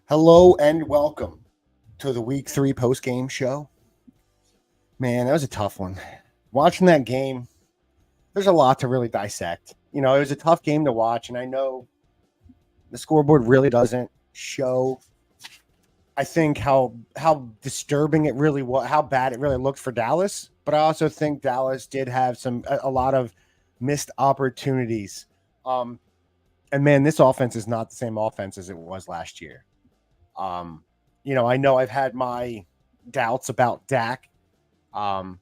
Hello and welcome to the Week 3 post-game show. Man, that was a tough one. Watching that game, there's a lot to really dissect. It was a tough game to watch, and I know the scoreboard really doesn't show, I think, how disturbing it really was, how bad it really looked for Dallas. But I also think Dallas did have a lot of missed opportunities. Um, and man, this offense is not the same offense as it was last year. Um, I know I've had my doubts about Dak. Um,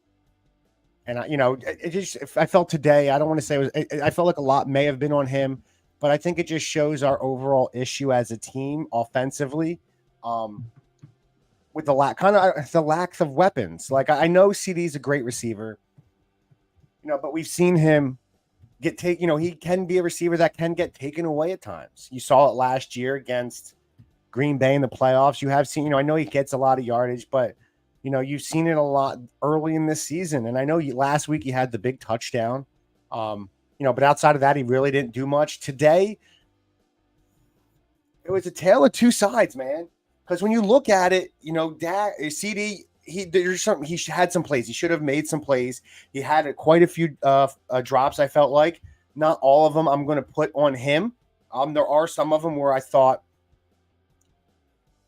and I felt today, I don't want to say I felt like a lot may have been on him, but I think it just shows our overall issue as a team offensively. Um, with the lack of weapons. Like I know CD's a great receiver, but we've seen him get taken. He can be a receiver that can get taken away at times. You saw it last year against Green Bay in the playoffs. You have seen, I know he gets a lot of yardage, but you've seen it a lot early in this season. And I know last week he had the big touchdown. But outside of that, he really didn't do much. Today, it was a tale of two sides, man. Because when you look at it, CD, he had some plays. He should have made some plays. He had quite a few drops. I felt like not all of them I'm going to put on him. There are some of them where I thought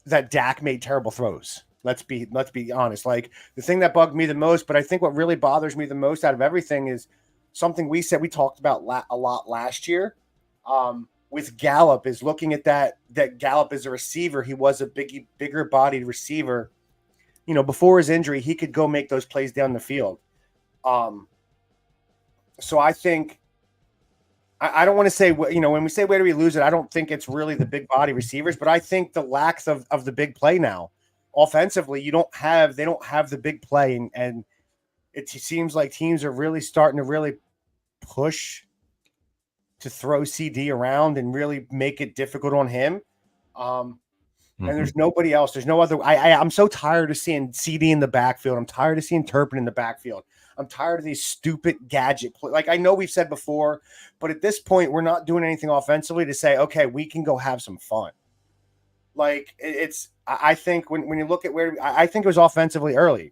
that Dak made terrible throws. Let's be honest. Like the thing that bugged me the most, but I think what really bothers me the most out of everything is something we talked about a lot last year. With Gallup is looking at that Gallup is a receiver. He was a bigger bodied receiver. Before his injury, he could go make those plays down the field. So I think I don't want to say, when we say where do we lose it, I don't think it's really the big body receivers, but I think the lack of the big play now. Offensively, they don't have the big play, and it seems like teams are really starting to really push to throw CD around and really make it difficult on him. And there's nobody else. There's no other. I'm so tired of seeing CD in the backfield. I'm tired of seeing Turpin in the backfield. I'm tired of these stupid gadget play. Like I know we've said before, but at this point, we're not doing anything offensively to say, okay, we can go have some fun. Like I think when you look at I think it was offensively early.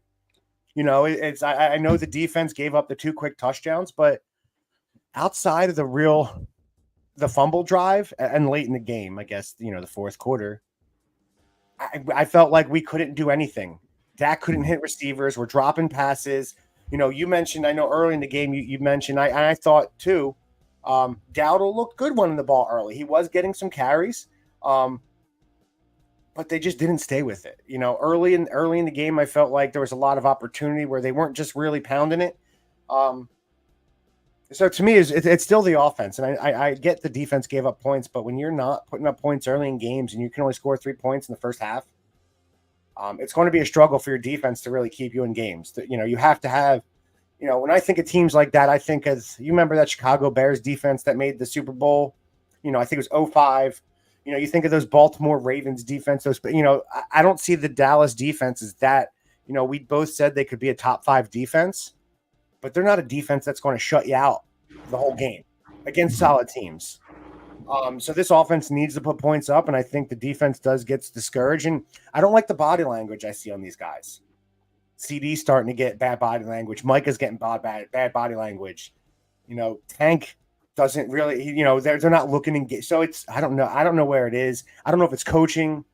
I know the defense gave up the 2 quick touchdowns, but outside of the fumble drive and late in the game, I guess, the fourth quarter, I felt like we couldn't do anything. Dak couldn't hit receivers. We're dropping passes. You mentioned, I know early in the game, you mentioned, I thought too, Dowdle looked good running the ball early. He was getting some carries, but they just didn't stay with it. Early in the game, I felt like there was a lot of opportunity where they weren't just really pounding it. So to me, it's still the offense, and I get the defense gave up points, but when you're not putting up points early in games and you can only score 3 points in the first half, it's going to be a struggle for your defense to really keep you in games. You have to have, when I think of teams like that, I think you remember that Chicago Bears defense that made the Super Bowl. I think it was 05. You think of those Baltimore Ravens defense. I don't see the Dallas defense as that. We both said they could be a top 5 defense, but they're not a defense that's going to shut you out the whole game against solid teams. So this offense needs to put points up, and I think the defense gets discouraged. And I don't like the body language I see on these guys. CD's starting to get bad body language. Micah's getting bad body language. Tank doesn't really, they're not looking in get. So I don't know where it is. I don't know if it's coaching.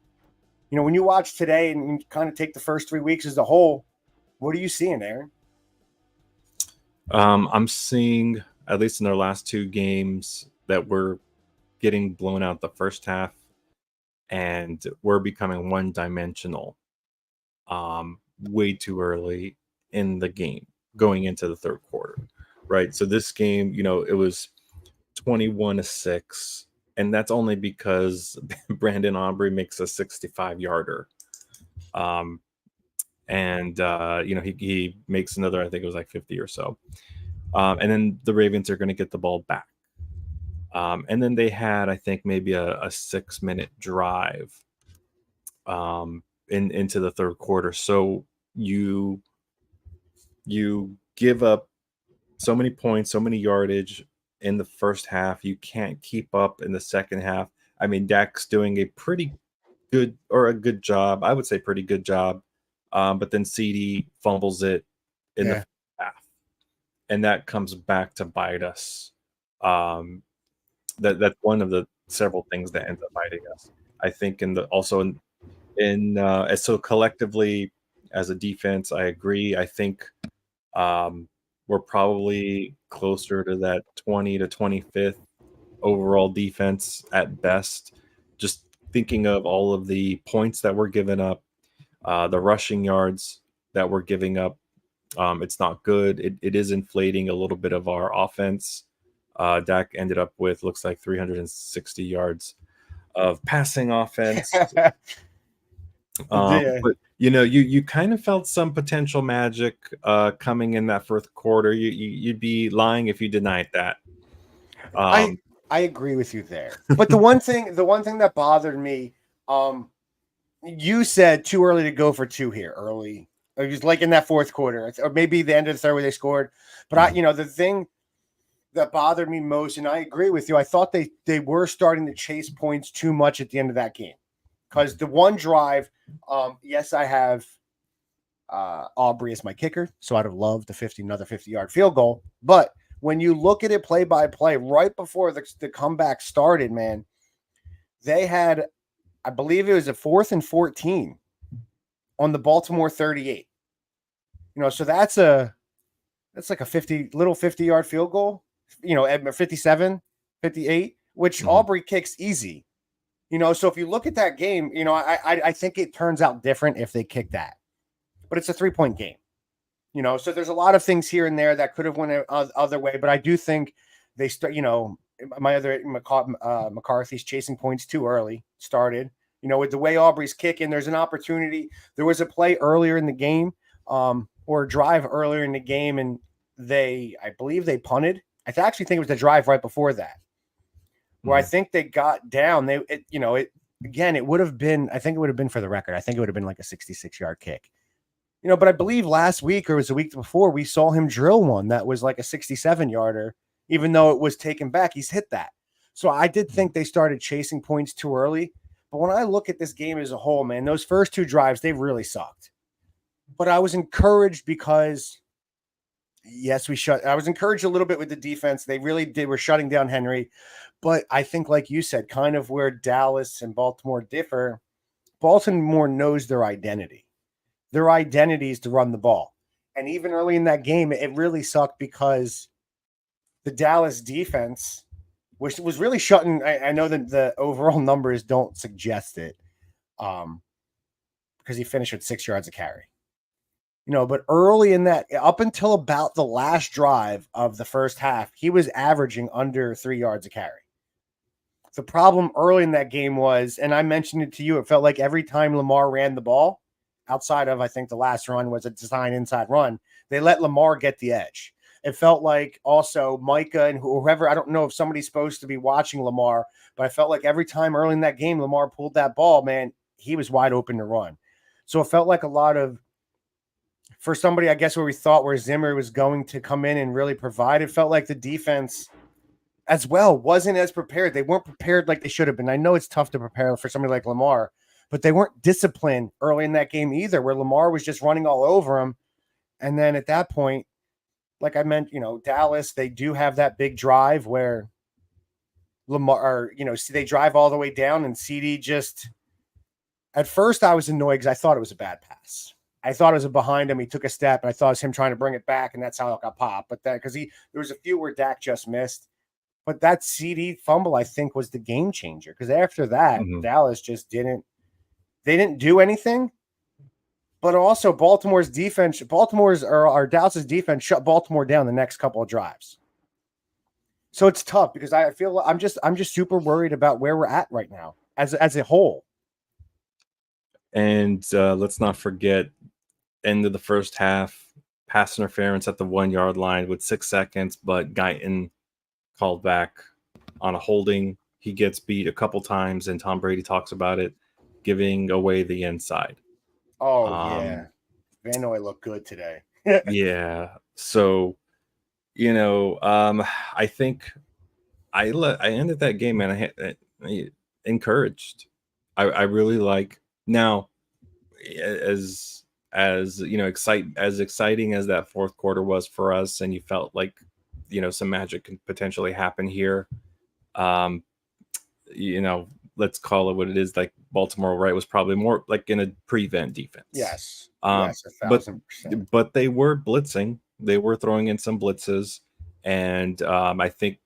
When you watch today and you kind of take the first 3 weeks as a whole, what are you seeing, Aaron? I'm seeing, at least in their last 2 games, that we're getting blown out the first half and we're becoming one-dimensional way too early in the game going into the third quarter, right? So this game, it was 21-6, and that's only because Brandon Aubrey makes a 65-yarder. He makes another, I think it was like 50 or so. And then the Ravens are going to get the ball back. And then they had, I think, maybe a 6-minute drive into the third quarter. So you give up so many points, so many yardage in the first half. You can't keep up in the second half. I mean, Dak's doing a pretty good job. I would say pretty good job. But then CD fumbles it in the Yeah. first half, and that comes back to bite us. That's one of the several things that ends up biting us. I think so collectively as a defense, I agree. I think we're probably closer to that 20 to 25th overall defense at best. Just thinking of all of the points that we're giving up, the rushing yards that we're giving up, it's not good. It is inflating a little bit of our offense. Dak ended up with looks like 360 yards of passing offense. Yeah. But you kind of felt some potential magic coming in that fourth quarter. You'd be lying if you denied that. I agree with you there. But the one thing that bothered me, you said too early to go for two here early. It was like in that fourth quarter, or maybe the end of the third where they scored. But the thing that bothered me most, and I agree with you, I thought they were starting to chase points too much at the end of that game. Because the one drive, yes, I have Aubrey as my kicker, so I'd have loved another 50-yard field goal. But when you look at it play by play, right before the comeback started, man, they had, I believe it was a 4th and 14 on the Baltimore 38. So that's like a 50-yard field goal, at 57, 58, which Aubrey kicks easy. So if you look at that game, I think it turns out different if they kick that. But it's a 3-point game. So there's a lot of things here and there that could have went other way, but I do think they start, McCarthy's chasing points too early started, with the way Aubrey's kicking, there's an opportunity. There was a play earlier in the game, or a drive earlier in the game, and I believe they punted. I actually think it was the drive right before that, where I think they got down. It would have been, I think it would have been, for the record, I think it would have been like a 66-yard kick. But I believe last week, or it was the week before, we saw him drill one that was like a 67-yarder, even though it was taken back. He's hit that. So I did think they started chasing points too early. But when I look at this game as a whole, man, those first two drives, they really sucked. But I was encouraged because, yes, I was encouraged a little bit with the defense. They really were shutting down Henry. But I think, like you said, kind of where Dallas and Baltimore differ, Baltimore knows their identity. Their identity is to run the ball. And even early in that game, it really sucked because the Dallas defense, which was really shutting, I know that the overall numbers don't suggest it, because he finished with 6 yards of carry. But early in that, up until about the last drive of the first half, he was averaging under 3 yards of carry. The problem early in that game was, and I mentioned it to you, it felt like every time Lamar ran the ball, outside of, I think the last run was a design inside run, they let Lamar get the edge. It felt like also Micah and whoever, I don't know if somebody's supposed to be watching Lamar, but I felt like every time early in that game, Lamar pulled that ball, man, he was wide open to run. So it felt like a lot of, for somebody, I guess, where we thought where Zimmer was going to come in and really provide, it felt like the defense as well wasn't as prepared. They weren't prepared like they should have been. I know it's tough to prepare for somebody like Lamar, but they weren't disciplined early in that game either, where Lamar was just running all over him. And then at that point, like I meant, Dallas, they do have that big drive where Lamar, they drive all the way down and CD just, at first I was annoyed because I thought it was a bad pass. I thought it was behind him. He took a step and I thought it was him trying to bring it back, and that's how it got popped. But because there was a few where Dak just missed. But that CD fumble, I think, was the game changer. Because after that, Dallas just didn't do anything. But also Baltimore's defense, Dallas's defense shut Baltimore down the next couple of drives. So it's tough because I feel I'm just super worried about where we're at right now as a whole. And let's not forget, end of the first half, pass interference at the 1 yard line with 6 seconds, but Guyton called back on a holding. He gets beat a couple times, and Tom Brady talks about it, giving away the inside. Oh, yeah. Van Noy looked good today. Yeah. So, I think I ended that game, and I encouraged. I really like now, as you know, exciting as that fourth quarter was for us, and you felt like, you know, some magic can potentially happen here. Um, you know, let's call it what it is. Like Baltimore, right, was probably more like in a prevent defense. Yes. Um, Yes, but 1,000%. but they were blitzing. They were throwing in some blitzes, and I think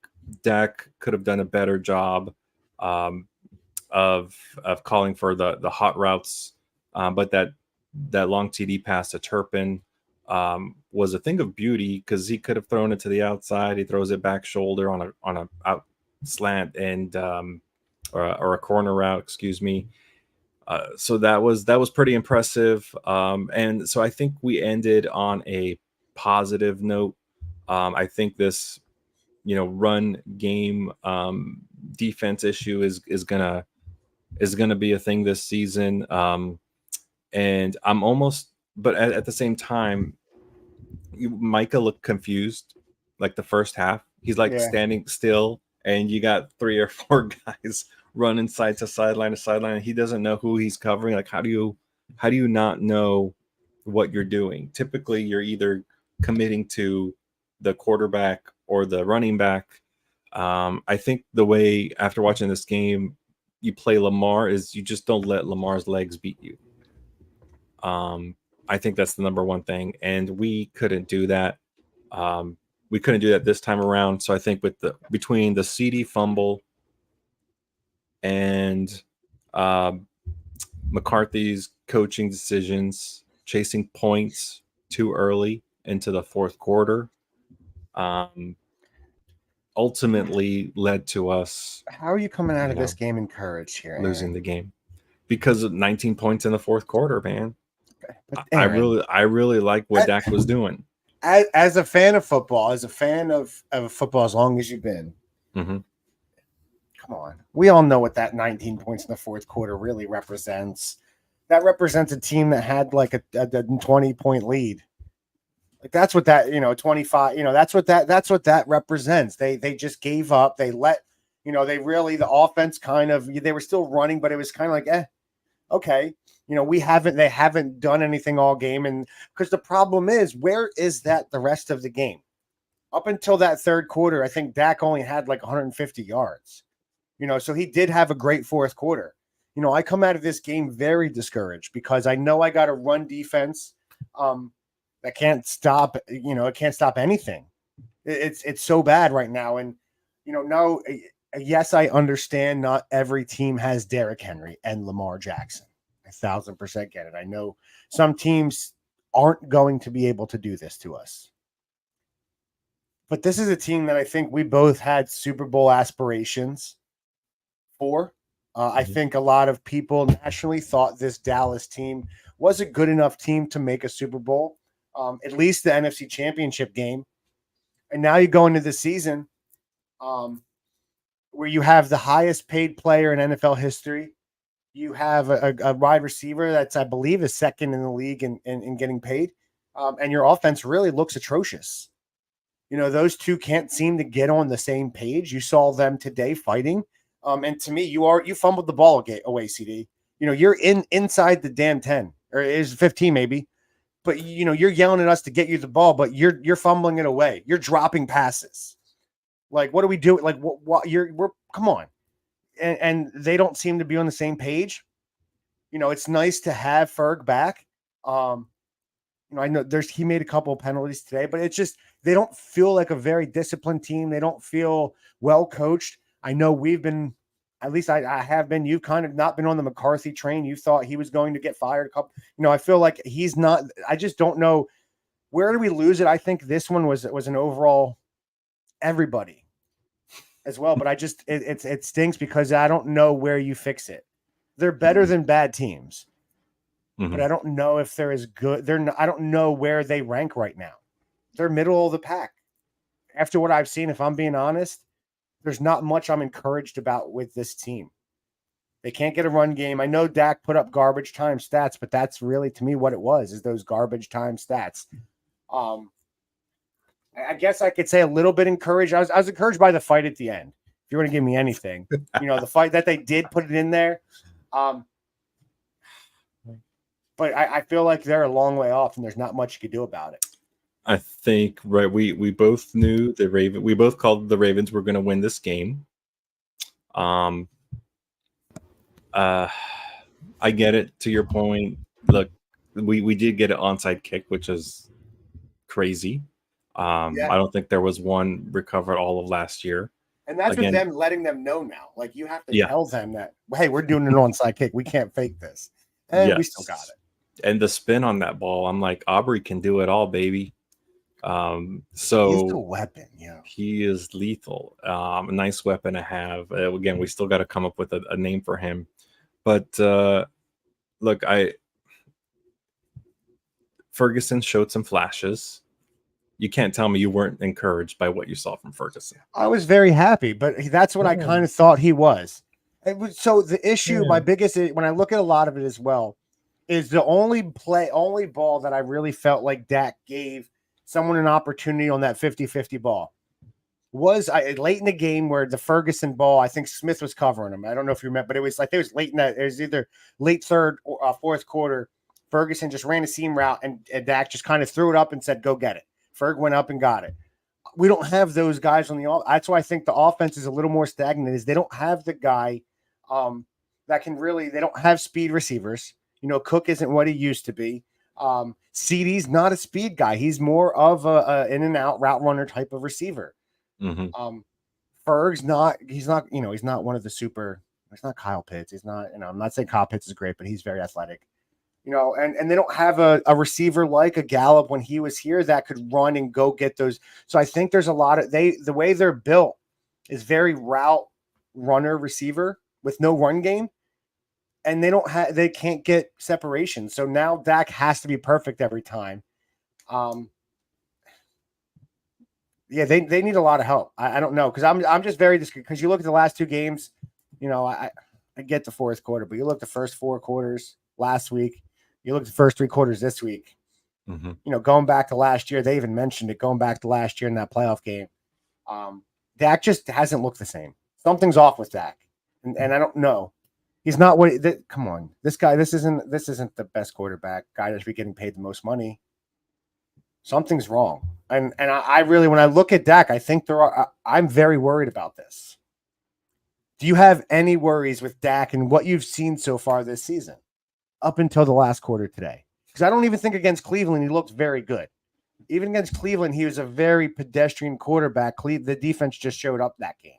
Dak could have done a better job um, of calling for the hot routes. But that long TD pass to Turpin was a thing of beauty because he could have thrown it to the outside. He throws it back shoulder on a out slant and or a corner route, excuse me. So that was pretty impressive. And so I think we ended on a positive note. I think this, you know, run game defense issue is gonna be a thing this season. And I'm almost, but at the same time, Micah looked confused, like the first half. He's like Yeah. standing still, and you got 3 or 4 guys running side to sideline to sideline. And he doesn't know who he's covering. Like, how do you not know what you're doing? Typically, you're either committing to the quarterback or the running back. I think the way after watching this game, you play Lamar is you just don't let Lamar's legs beat you. Um, I think that's the number one thing, and we couldn't do that. Um, we couldn't do that this time around. So I think with the between the CD fumble and um, McCarthy's coaching decisions, chasing points too early into the fourth quarter, um, ultimately led to us, How are you coming out you of this know, game encouraged here, losing Aaron? the game because of 19 points in the fourth quarter, man. But I Aaron, really like what Dak was doing. as a fan of football, as a fan of football as long as you've been, Mm-hmm. come on. We all know what that 19 points in the fourth quarter really represents. That represents a team that had like a 20-point lead. Like that's what that, 25, that's what that represents. They just gave up. They let, they really the offense kind of they were still running, but it was kind of like, okay. They haven't done anything all game. And because the problem is, where is that the rest of the game? Up until that third quarter, I think Dak only had like 150 yards. So he did have a great fourth quarter. I come out of this game very discouraged because I know I got a run defense that can't stop, it can't stop anything. It's so bad right now. And, no, yes, I understand not every team has Derrick Henry and Lamar Jackson. 1,000% get it. I know some teams aren't going to be able to do this to us. But this is a team that I think we both had Super Bowl aspirations for. I Mm-hmm. think a lot of people nationally thought this Dallas team was a good enough team to make a Super Bowl, at least the NFC Championship game. And now you go into the season where you have the highest paid player in NFL history. You have a wide receiver that's, I believe, is second in the league in getting paid. And your offense really looks atrocious. Those two can't seem to get on the same page. You saw them today fighting. And to me, you fumbled the ball away, CD. You're inside the damn 10 or is 15 maybe, but you're yelling at us to get you the ball, but you're fumbling it away. You're dropping passes. Like, what do we do? Like, what we're come on, and they don't seem to be on the same page. It's nice to have Ferg back. I know he made a couple of penalties today, but it's just they don't feel like a very disciplined team. They don't feel well coached. I know we've been, at least I have been. You've kind of not been on the McCarthy train. You thought he was going to get fired a couple. I feel like he's not. I just don't know where do we lose it. I think this one was an overall everybody as well, but I just it stinks because I don't know where you fix it. They're better than bad teams. Mm-hmm. But I don't know if they're as good. I don't know where they rank right now. They're middle of the pack. After what I've seen, if I'm being honest, there's not much I'm encouraged about with this team. They can't get a run game. I know Dak put up garbage time stats, but that's really to me what it was, is those garbage time stats. I guess I could say a little bit encouraged. I was encouraged by the fight at the end. If you want to give me anything, the fight that they did put it in there. Um, but I feel like they're a long way off, and there's not much you can do about it. I think we both knew we both called the Ravens were going to win this game. I get it, to your point. Look, we did get an onside kick, which is crazy. Yeah. I don't think there was one recovered all of last year. And that's Again, with them letting them know now. Like, you have to Yeah. tell them that, hey, we're doing an onside kick. We can't fake this. And we still got it. And the spin on that ball, I'm like, Aubrey can do it all, baby. He's a So weapon, yeah. he is lethal. A nice weapon to have. Again, we still got to come up with a name for him. But look, Ferguson showed some flashes. You can't tell me you weren't encouraged by what you saw from Ferguson. I was very happy, but that's what I kind of thought he was. So the issue, my biggest, when I look at a lot of it as well, is the only ball that I really felt like Dak gave someone an opportunity on that 50-50 ball was late in the game where the Ferguson ball, I think Smith was covering him. I don't know if you remember, but it was late in that. It was either late third or fourth quarter. Ferguson just ran a seam route, and Dak just kind of threw it up and said, "Go get it." Ferg went up and got it. We don't have those guys on the offense. That's why I think the offense is a little more stagnant, is they don't have the guy that can really, they don't have speed receivers. Cook isn't what he used to be. CD's not a speed guy. He's more of a in and out route runner type of receiver. Mm-hmm. Ferg's he's not one of the super, it's not Kyle Pitts. He's not, I'm not saying Kyle Pitts is great, but he's very athletic. And they don't have a receiver like a Gallup when he was here that could run and go get those. So I think there's a lot of the way they're built is very route runner receiver with no run game. And they can't get separation. So now Dak has to be perfect every time. Yeah, they need a lot of help. I don't know, because I'm just very discreet, because you look at the last two games, I get the fourth quarter, but you look at the first four quarters last week. You look at the first three quarters this week, going back to last year, they even mentioned it, going back to last year in that playoff game. Dak just hasn't looked the same. Something's off with Dak. And I don't know. He's not come on. This isn't the best quarterback, guy that should be getting paid the most money. Something's wrong. And I really, when I look at Dak, I think I'm very worried about this. Do you have any worries with Dak and what you've seen so far this season? Up until the last quarter today. Because I don't even think against Cleveland he looked very good. Even against Cleveland, he was a very pedestrian quarterback. The defense just showed up that game.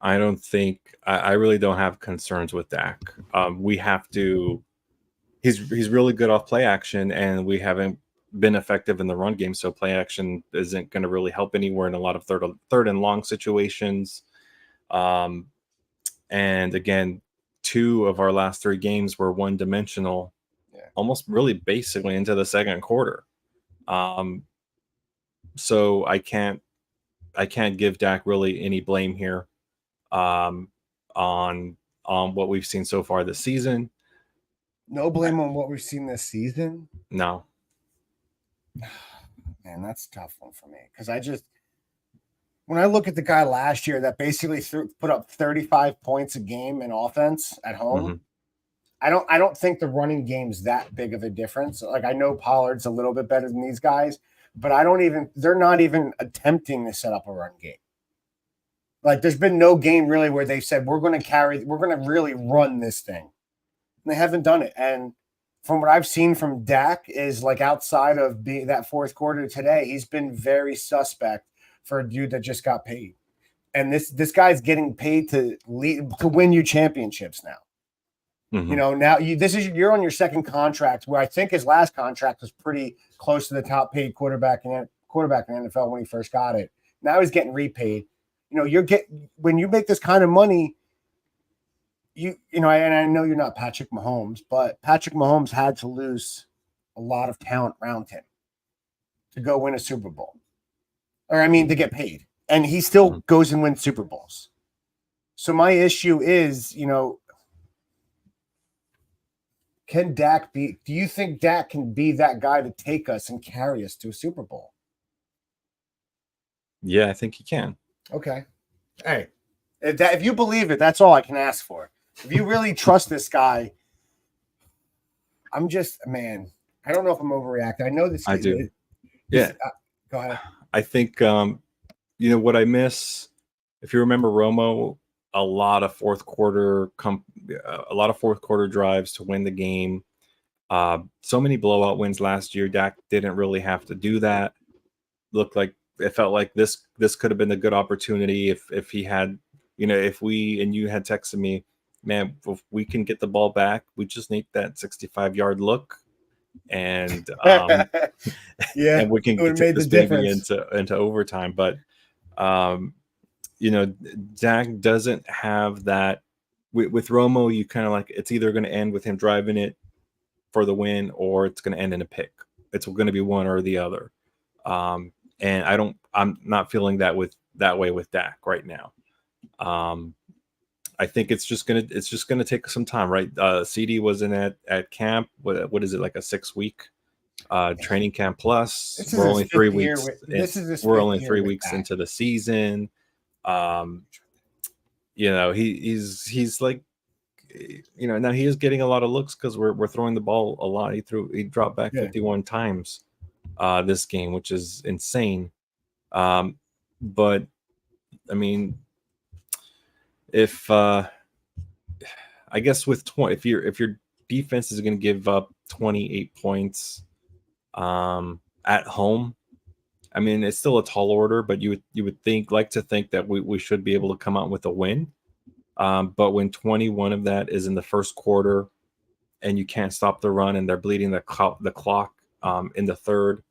I don't think I really don't have concerns with Dak. We have to. He's really good off play action, and we haven't been effective in the run game. So play action isn't going to really help anywhere in a lot of third and long situations. And again, 2 of our last 3 games were one-dimensional, almost really basically into the second quarter. So I can't give Dak really any blame here on what we've seen so far this season. No blame on what we've seen this season? No. Man, that's a tough one for me, because when I look at the guy last year that basically put up 35 points a game in offense at home, I don't think the running game's that big of a difference. Like, I know Pollard's a little bit better than these guys, but they're not even attempting to set up a run game. Like, there's been no game really where they've said, we're going to really run this thing. And they haven't done it. And from what I've seen from Dak is, like, outside of that fourth quarter today, he's been very suspect for a dude that just got paid. And this guy's getting paid to win you championships now. Now you're on your second contract, where I think his last contract was pretty close to the top paid quarterback in the NFL when he first got it. Now he's getting repaid. When you make this kind of money, and I know you're not Patrick Mahomes, but Patrick Mahomes had to lose a lot of talent around him to go win a Super Bowl. To get paid. And he still goes and wins Super Bowls. So my issue is, do you think Dak can be that guy to take us and carry us to a Super Bowl? Yeah, I think he can. Okay. Hey, if you believe it, that's all I can ask for. If you really trust this guy, I'm just, man, I don't know if I'm overreacting. I know this. I do. This, Yeah. go ahead. I think, what I miss, if you remember Romo, a lot of fourth quarter drives to win the game. So many blowout wins last year. Dak didn't really have to do that. It felt like this could have been a good opportunity if he had, if you had texted me, man, if we can get the ball back, we just need that 65-yard look, and yeah, and we can it would have take made the this baby difference. into overtime. But Dak doesn't have that. With Romo, you kind of like, it's either going to end with him driving it for the win, or it's going to end in a pick. It's going to be one or the other. And I'm not feeling that way with Dak right now. I think it's just gonna take some time, right? CD was in at camp. What is it, like a 6-week training camp plus? We're only 3 weeks. We're only 3 weeks into the season. He's like, now he is getting a lot of looks because we're throwing the ball a lot. He dropped back 51 times this game, which is insane. But I mean, if I guess if your defense is going to give up 28 points at home, I mean, it's still a tall order, but you would think that we should be able to come out with a win. But when 21 of that is in the first quarter, and you can't stop the run, and they're bleeding the clock in the third,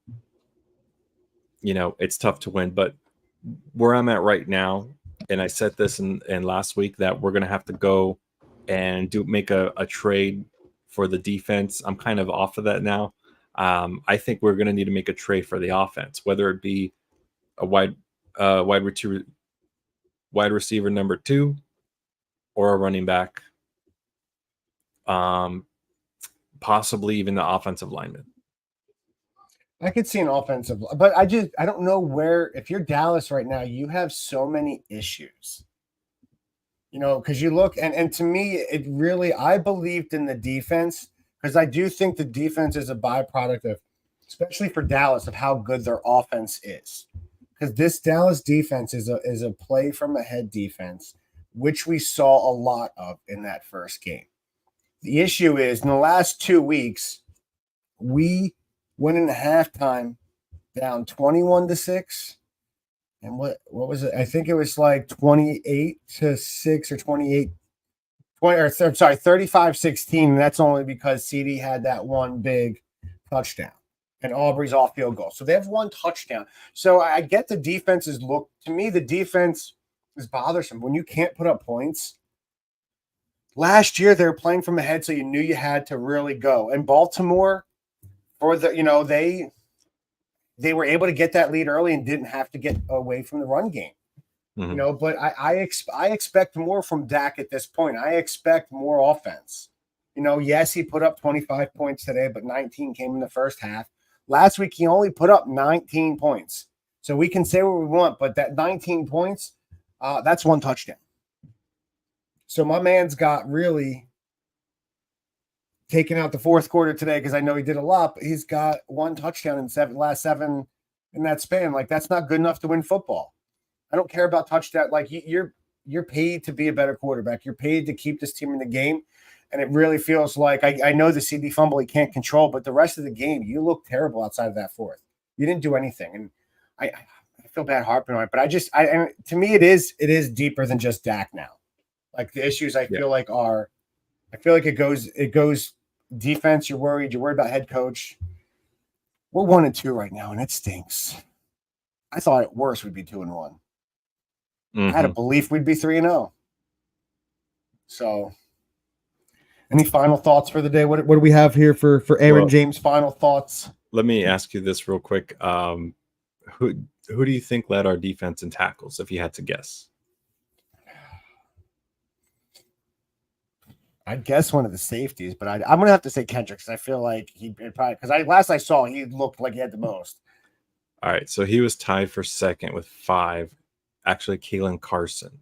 it's tough to win. But where I'm at right now, and I said this in last week, that we're going to have to go and make a trade for the defense. I'm kind of off of that now. I think we're going to need to make a trade for the offense, whether it be a wide receiver number 2, or a running back, possibly even the offensive lineman. I could see an offensive, but I don't know where. If you're Dallas right now, you have so many issues. Because you look, and to me, I believed in the defense, because I do think the defense is a byproduct of, especially for Dallas, of how good their offense is. Because this Dallas defense is a play from ahead defense, which we saw a lot of in that first game. The issue is, in the last 2 weeks, we went into halftime down 21-6. And what was it? I think it was like 28-6 or 35-16. And that's only because CD had that one big touchdown and Aubrey's off field goal. So they have one touchdown. So I get the defense's look. To me, the defense is bothersome when you can't put up points. Last year, they were playing from ahead, so you knew you had to really go. And Baltimore, they were able to get that lead early and didn't have to get away from the run game. Mm-hmm. But I expect more from Dak at this point. I expect more offense. Yes, he put up 25 points today, but 19 came in the first half. Last week, he only put up 19 points. So we can say what we want, but that 19 points, that's one touchdown. So my man's got really taken out the fourth quarter today, because I know he did a lot, but he's got one touchdown in last seven in that span. Like, that's not good enough to win football. I don't care about touchdown. Like, you're paid to be a better quarterback. You're paid to keep this team in the game. And it really feels like, I know the CD fumble he can't control, but the rest of the game, you look terrible outside of that fourth. You didn't do anything. And I feel bad harping on it, but to me, it is deeper than just Dak now. Like, the issues I feel like it goes defense. You're worried about head coach. We're 1-2 right now, and it stinks. I thought at worst we'd be 2-1. Mm-hmm. I had a belief we'd be 3-0. So, any final thoughts for the day? What do we have here for Aaron James' final thoughts? Let me ask you this real quick. Who do you think led our defense in tackles, if you had to guess? I'd guess one of the safeties, but I'm going to have to say Kendrick, because I feel like last I saw, he looked like he had the most. All right, so he was tied for second with 5. Actually, Kalen Carson.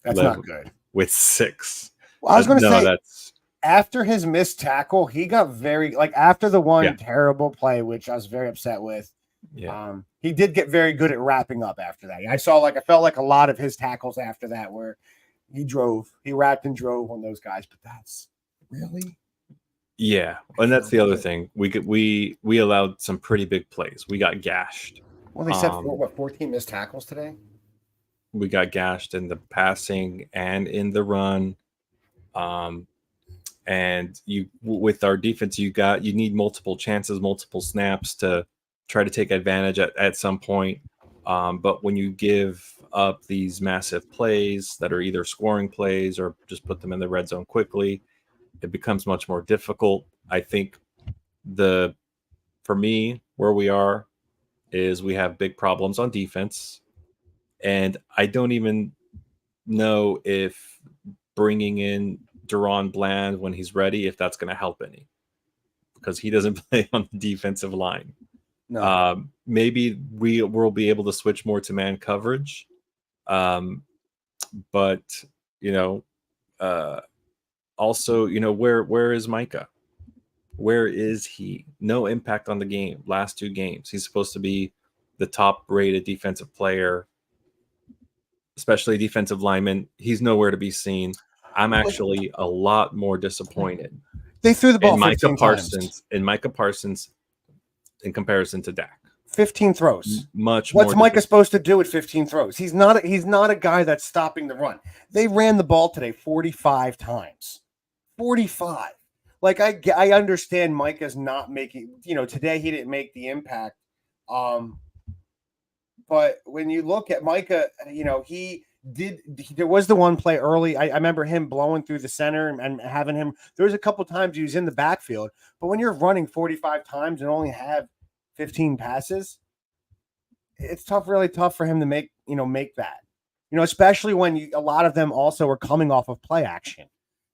That's not good. With 6. Well, I was going to No, say, that's after his missed tackle, he got very like after the one yeah, terrible play, which I was very upset with. yeah. He did get very good at wrapping up after that. I felt like a lot of his tackles after that where he wrapped and drove on those guys. But that's really Yeah, and that's the other thing. We allowed some pretty big plays. We got gashed. well. They said 14 missed tackles today. We got gashed in the passing and in the run. And you with our defense, you need multiple chances, multiple snaps to try to take advantage at some point. But when you give up these massive plays that are either scoring plays or just put them in the red zone quickly, it becomes much more difficult. I think for me, where we are is we have big problems on defense. And I don't even know if bringing in Deron Bland when he's ready, if that's going to help any, because he doesn't play on the defensive line. No. Maybe we'll be able to switch more to man coverage. But, also, where is Micah? Where is he? No impact on the game. Last 2 games. He's supposed to be the top rated defensive player, especially defensive lineman. He's nowhere to be seen. I'm actually a lot more disappointed. They threw the ball in 15 times. Micah Parsons in comparison to Dak. 15 throws. Much What's more. Micah supposed to do with 15 throws? He's not a guy that's stopping the run. They ran the ball today 45 times. 45. Like I understand Micah's not making, today he didn't make the impact. But when you look at Micah, there was the one play early. I remember him blowing through the center and having him. There was a couple times he was in the backfield, but when you're running 45 times and only have 15 passes, it's really tough for him to make that. Especially when a lot of them also were coming off of play action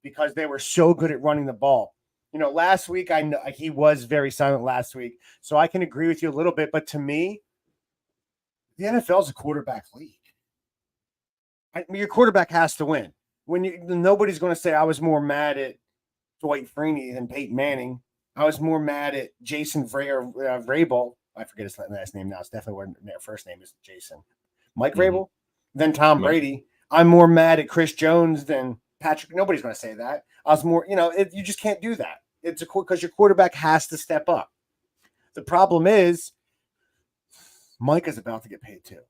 because they were so good at running the ball. Last week I know he was very silent last week, so I can agree with you a little bit. But to me, the NFL is a quarterback league. Your quarterback has to win. Nobody's going to say I was more mad at Dwight Freeney than Peyton Manning. I was more mad at Jason Vrabel. I forget his last name now. It's definitely where their first name is Jason. Mike Vrabel than Tom Brady. I'm more mad at Chris Jones than Patrick. Nobody's going to say that. I was more, you just can't do that. It's because your quarterback has to step up. The problem is Mike is about to get paid too.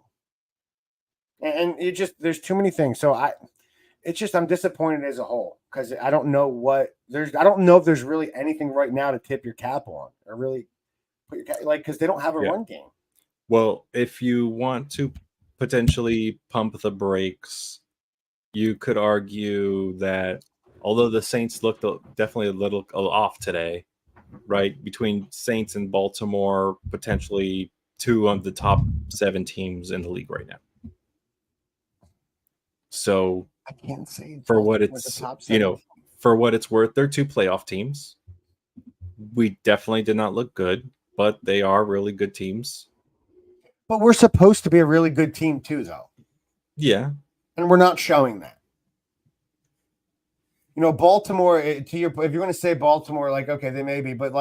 And there's too many things. So I'm disappointed as a whole because I don't know I don't know if there's really anything right now to tip your cap on or really put your cap, because they don't have a run game. Well, if you want to potentially pump the brakes, you could argue that although the Saints looked definitely a little off today, right? Between Saints and Baltimore, potentially 2 of the top 7 teams in the league right now. So I can't say for what it's for what it's worth, they're 2 playoff teams. We definitely did not look good, but they are really good teams. But we're supposed to be a really good team too, though. Yeah. And we're not showing that. Baltimore, if you're going to say Baltimore, okay, they may be, but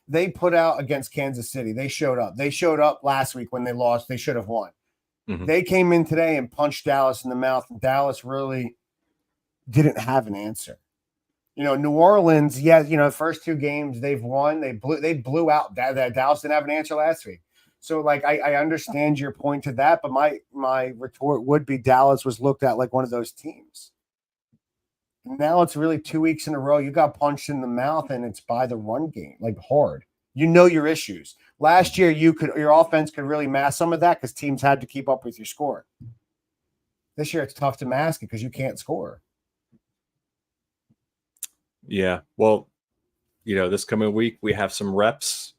they put out against Kansas City. They showed up. They showed up last week when they lost. They should have won. Mm-hmm. They came in today and punched Dallas in the mouth. And Dallas really didn't have an answer. New Orleans, the first 2 games they've won. They blew out that Dallas didn't have an answer last week. So I understand your point to that, but my retort would be Dallas was looked at like one of those teams. Now it's really 2 weeks in a row. You got punched in the mouth, and it's by the run game, hard. Your issues. Last year, your offense could really mask some of that because teams had to keep up with your score. This year, it's tough to mask it because you can't score. Yeah. Well, this coming week we have some reps.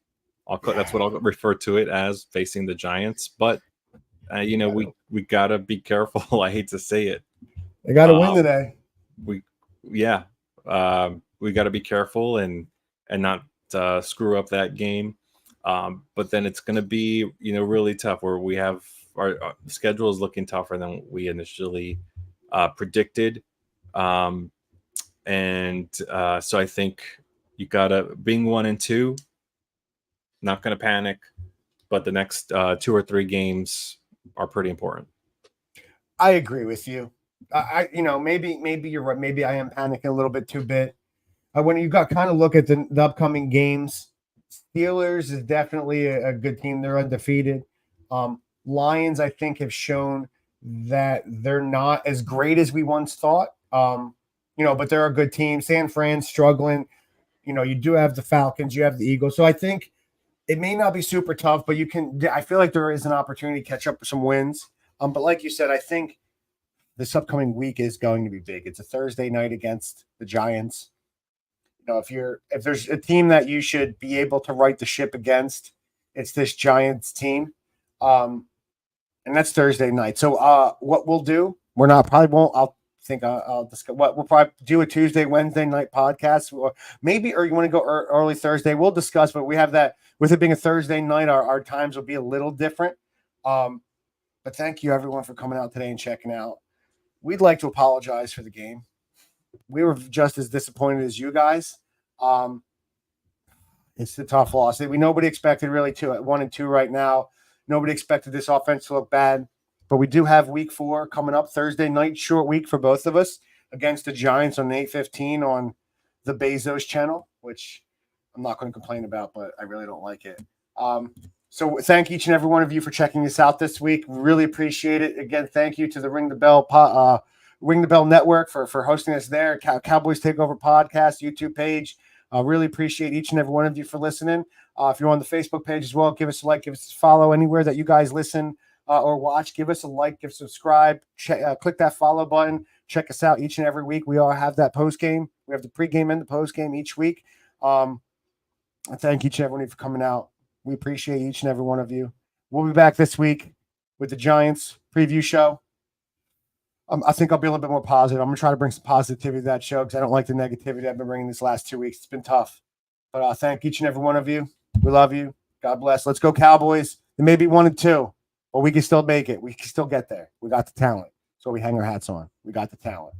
That's what I'll refer to it as, facing the Giants. But we gotta be careful. I hate to say it. They got to win today. We got to be careful and not screw up that game. But then it's going to be, really tough where we have our schedule is looking tougher than we initially predicted. And so I think you gotta, being 1-2, not gonna panic, but the next 2 or 3 games are pretty important. I agree with you. Maybe you're right. Maybe I am panicking a little bit too bit. When you got kind of look at the upcoming games, Steelers is definitely a good team. They're undefeated. Lions, I think, have shown that they're not as great as we once thought. But they're a good team. San Fran's struggling. You do have the Falcons, you have the Eagles. So I think it may not be super tough, but I feel like there is an opportunity to catch up with some wins. But like you said, I think this upcoming week is going to be big. It's a Thursday night against the Giants. If there's a team that you should be able to right the ship against, it's this Giants team. And that's Thursday night. So what we'll do, I'll discuss what we'll probably do a Tuesday, Wednesday night podcast, or you want to go early Thursday. We'll discuss, but we have that with it being a Thursday night, our times will be a little different. But thank you everyone for coming out today and checking out. We'd like to apologize for the game. We were just as disappointed as you guys. It's a tough loss. Nobody expected really 1-2 right now. Nobody expected this offense to look bad. But we do have week 4 coming up Thursday night, short week for both of us against the Giants on 8:15 on the Bezos channel, which I'm not going to complain about, but I really don't like it. So thank each and every one of you for checking this out this week. Really appreciate it. Again, thank you to the Ring the Bell Network for hosting us there. Cowboys Takeover Podcast YouTube page. Really appreciate each and every one of you for listening. If you're on the Facebook page as well, give us a like, give us a follow anywhere that you guys listen or watch. Give us a like, give subscribe, click that follow button. Check us out each and every week. We all have that post game. We have the pregame and the post game each week. I thank each and every one of you for coming out. We appreciate each and every one of you. We'll be back this week with the Giants preview show. I think I'll be a little bit more positive. I'm going to try to bring some positivity to that show because I don't like the negativity I've been bringing these last 2 weeks. It's been tough. But thank each and every one of you. We love you. God bless. Let's go Cowboys. It may be 1-2, but we can still make it. We can still get there. We got the talent. So we hang our hats on. We got the talent.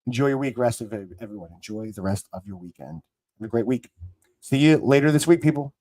Enjoy your week, rest of everyone. Enjoy the rest of your weekend. Have a great week. See you later this week, people.